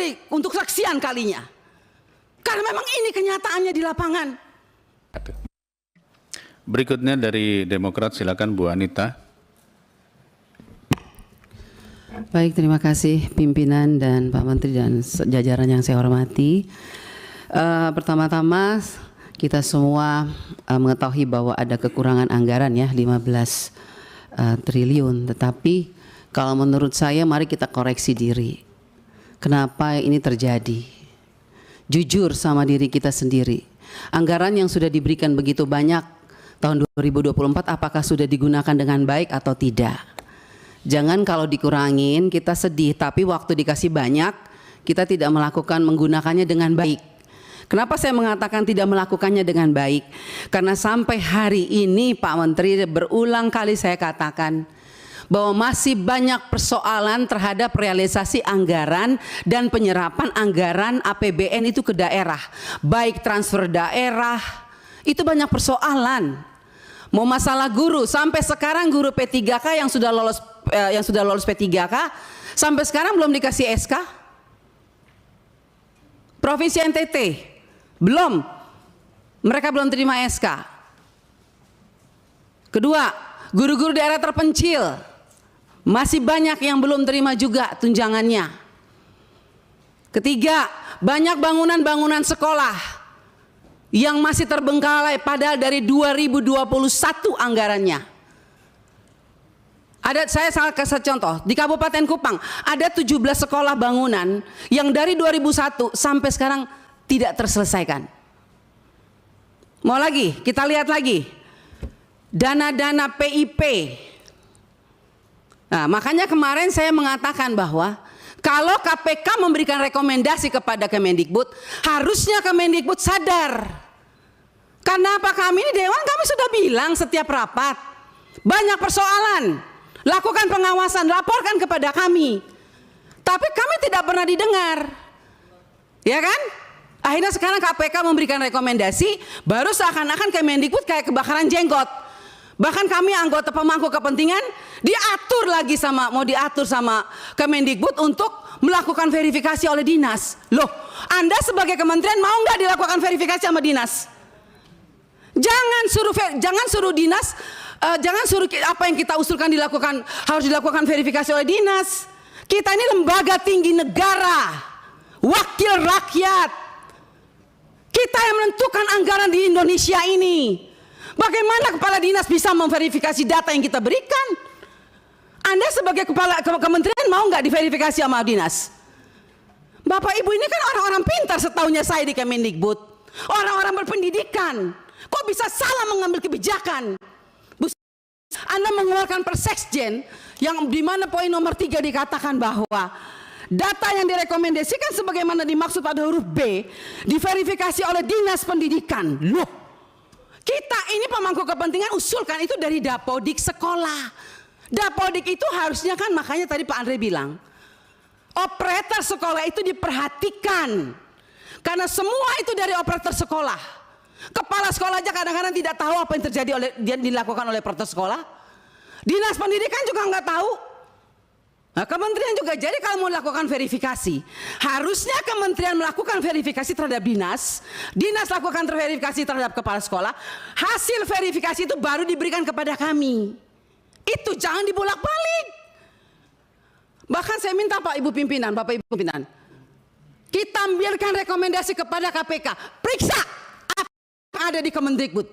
Menteri untuk sekian kalinya. Karena memang ini kenyataannya di lapangan. Berikutnya dari Demokrat, silakan Bu Anita. Baik, terima kasih pimpinan dan Pak Menteri dan jajaran yang saya hormati. Pertama-tama kita semua mengetahui bahwa ada kekurangan anggaran ya 15 triliun. Tetapi kalau menurut saya mari kita koreksi diri. Kenapa ini terjadi? Jujur sama diri kita sendiri. Anggaran yang sudah diberikan begitu banyak tahun 2024 apakah sudah digunakan dengan baik atau tidak? Jangan kalau dikurangin kita sedih, tapi waktu dikasih banyak kita tidak menggunakannya dengan baik. Kenapa saya mengatakan tidak melakukannya dengan baik? Karena sampai hari ini Pak Menteri berulang kali saya katakan bahwa masih banyak persoalan terhadap realisasi anggaran dan penyerapan anggaran APBN itu ke daerah. Baik transfer daerah, itu banyak persoalan. Mau masalah guru, sampai sekarang guru P3K yang sudah lolos P3K sampai sekarang belum dikasih SK. Provinsi NTT belum, mereka belum terima SK. Kedua, guru-guru daerah terpencil masih banyak yang belum terima juga tunjangannya. Ketiga, banyak bangunan-bangunan sekolah yang masih terbengkalai padahal dari 2021 anggarannya. Saya kasih contoh, di Kabupaten Kupang ada 17 sekolah bangunan yang dari 2001 sampai sekarang tidak terselesaikan. Mau lagi, kita lihat lagi. Dana-dana PIP. Nah, makanya kemarin saya mengatakan bahwa kalau KPK memberikan rekomendasi kepada Kemendikbud, harusnya Kemendikbud sadar. Karena apa, kami ini Dewan kami sudah bilang setiap rapat, banyak persoalan, lakukan pengawasan, laporkan kepada kami. Tapi kami tidak pernah didengar. Ya kan? Akhirnya sekarang KPK memberikan rekomendasi, baru seakan-akan Kemendikbud kayak kebakaran jenggot. Bahkan kami anggota pemangku kepentingan mau diatur sama Kemendikbud untuk melakukan verifikasi oleh dinas. Loh, Anda sebagai kementerian mau nggak dilakukan verifikasi sama dinas? Jangan suruh dinas, jangan suruh apa yang kita usulkan harus dilakukan verifikasi oleh dinas. Kita ini lembaga tinggi negara, wakil rakyat. Kita yang menentukan anggaran di Indonesia ini. Bagaimana kepala dinas bisa memverifikasi data yang kita berikan? Anda sebagai kepala kementerian mau nggak diverifikasi sama dinas? Bapak Ibu ini kan orang-orang pintar setahunya saya di Kemendikbud. Orang-orang berpendidikan. Kok bisa salah mengambil kebijakan? Anda mengeluarkan Perseksjen yang dimana poin nomor 3 dikatakan bahwa data yang direkomendasikan sebagaimana dimaksud pada huruf B diverifikasi oleh dinas pendidikan. Loh, kita ini pemangku kepentingan usulkan itu dari Dapodik sekolah. Dapodik itu harusnya kan, makanya tadi Pak Andre bilang, operator sekolah itu diperhatikan. Karena semua itu dari operator sekolah. Kepala sekolah aja kadang-kadang tidak tahu apa yang terjadi dilakukan oleh operator sekolah. Dinas pendidikan juga nggak tahu. Nah, kementerian juga, jadi kalau mau lakukan verifikasi, harusnya kementerian melakukan verifikasi terhadap dinas, dinas lakukan verifikasi terhadap kepala sekolah, hasil verifikasi itu baru diberikan kepada kami. Itu jangan dibolak-balik. Bahkan saya minta Bapak Ibu pimpinan, kita ambilkan rekomendasi kepada KPK, periksa apa yang ada di Kemendikbud.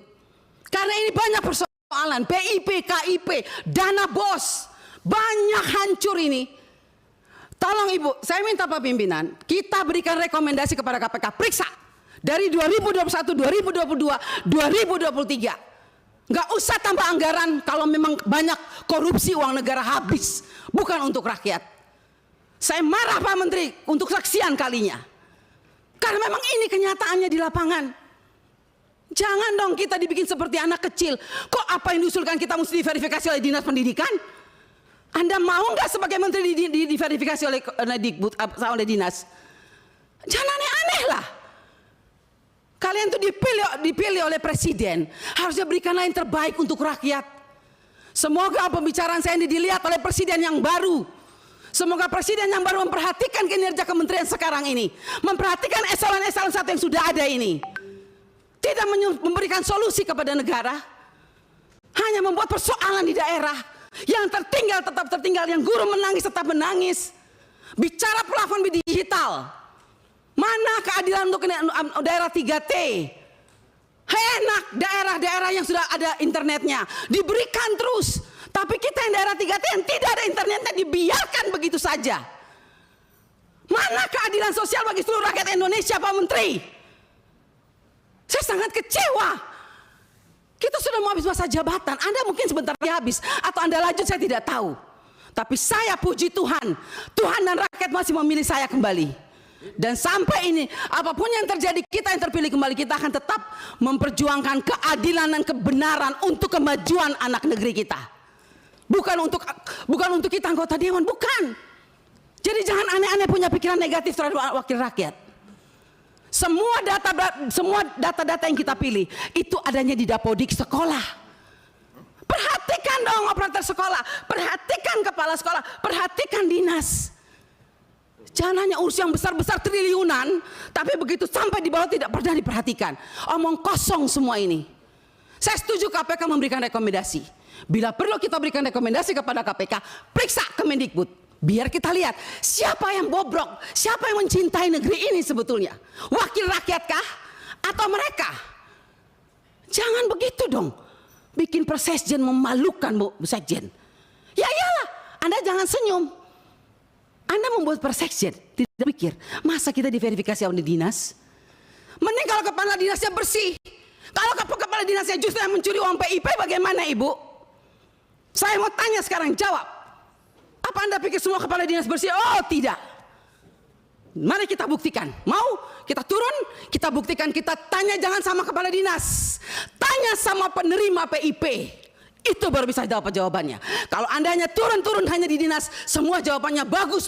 Karena ini banyak persoalan, PIP, KIP, dana BOS. Banyak hancur ini. Tolong Ibu, saya minta Pak Pimpinan, kita berikan rekomendasi kepada KPK, periksa dari 2021, 2022, 2023. Nggak usah tambah anggaran kalau memang banyak korupsi uang negara habis, bukan untuk rakyat. Saya marah Pak Menteri untuk sekian kalinya. Karena memang ini kenyataannya di lapangan. Jangan dong kita dibikin seperti anak kecil. Kok apa yang diusulkan kita mesti diverifikasi oleh dinas pendidikan? Anda mau nggak sebagai menteri diverifikasi oleh oleh dinas? Jangan aneh-aneh lah. Kalian tuh dipilih oleh presiden, harusnya berikanlah yang terbaik untuk rakyat. Semoga pembicaraan saya ini dilihat oleh presiden yang baru. Semoga presiden yang baru memperhatikan kinerja kementerian sekarang ini, memperhatikan eselon-eselon 1 yang sudah ada ini, tidak memberikan solusi kepada negara, hanya membuat persoalan di daerah. Yang tertinggal tetap tertinggal, yang guru menangis tetap menangis. Bicara plafon digital, mana keadilan untuk daerah 3T? Enak daerah-daerah yang sudah ada internetnya diberikan terus, tapi kita yang daerah 3T yang tidak ada internetnya dibiarkan begitu saja. Mana keadilan sosial bagi seluruh rakyat Indonesia, Pak Menteri? Saya sangat kecewa. Kita sudah mau habis masa jabatan, Anda mungkin sebentar lagi habis, atau Anda lanjut, saya tidak tahu. Tapi saya puji Tuhan, Tuhan dan rakyat masih memilih saya kembali. Dan sampai ini, apapun yang terjadi, kita yang terpilih kembali, kita akan tetap memperjuangkan keadilan dan kebenaran untuk kemajuan anak negeri kita. Bukan untuk kita anggota dewan, bukan. Jadi jangan aneh-aneh punya pikiran negatif terhadap wakil rakyat. Semua data-data yang kita pilih itu adanya di Dapodik sekolah. Perhatikan dong operator sekolah, perhatikan kepala sekolah, perhatikan dinas. Jangan hanya urus yang besar-besar triliunan, tapi begitu sampai di bawah tidak pernah diperhatikan. Omong kosong semua ini. Saya setuju KPK memberikan rekomendasi. Bila perlu kita berikan rekomendasi kepada KPK, periksa Kemendikbud. Biar kita lihat siapa yang bobrok, siapa yang mencintai negeri ini sebetulnya. Wakil rakyatkah atau mereka? Jangan begitu dong. Bikin Persekjen memalukan, Bu Sekjen. Ya iyalah, Anda jangan senyum. Anda membuat Persekjen, tidak pikir, masa kita diverifikasi oleh dinas? Mending kalau kepala dinasnya bersih. Kalau kepala dinasnya justru yang mencuri uang PIP, bagaimana Ibu? Saya mau tanya sekarang, jawab. Apa Anda pikir semua kepala dinas bersih? Oh tidak. Mari kita buktikan. Mau kita turun, kita buktikan, kita tanya jangan sama kepala dinas. Tanya sama penerima PIP. Itu baru bisa dapat jawabannya. Kalau Anda hanya turun hanya di dinas, semua jawabannya bagus.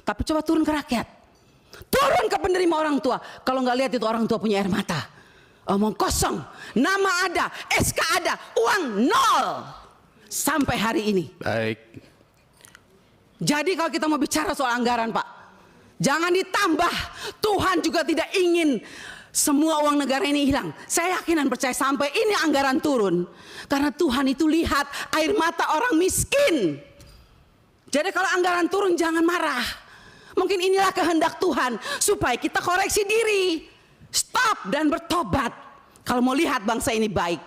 Tapi coba turun ke rakyat. Turun ke penerima orang tua. Kalau nggak lihat itu orang tua punya air mata. Omong kosong. Nama ada, SK ada, uang nol. Sampai hari ini. Baik. Jadi kalau kita mau bicara soal anggaran, Pak, jangan ditambah. Tuhan juga tidak ingin semua uang negara ini hilang. Saya yakin dan percaya sampai ini anggaran turun. Karena Tuhan itu lihat air mata orang miskin. Jadi kalau anggaran turun jangan marah. Mungkin inilah kehendak Tuhan supaya kita koreksi diri. Stop dan bertobat. Kalau mau lihat bangsa ini baik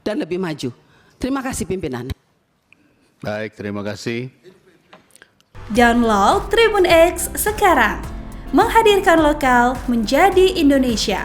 dan lebih maju. Terima kasih pimpinan. Baik, terima kasih. Download Tribun X sekarang, menghadirkan lokal menjadi Indonesia.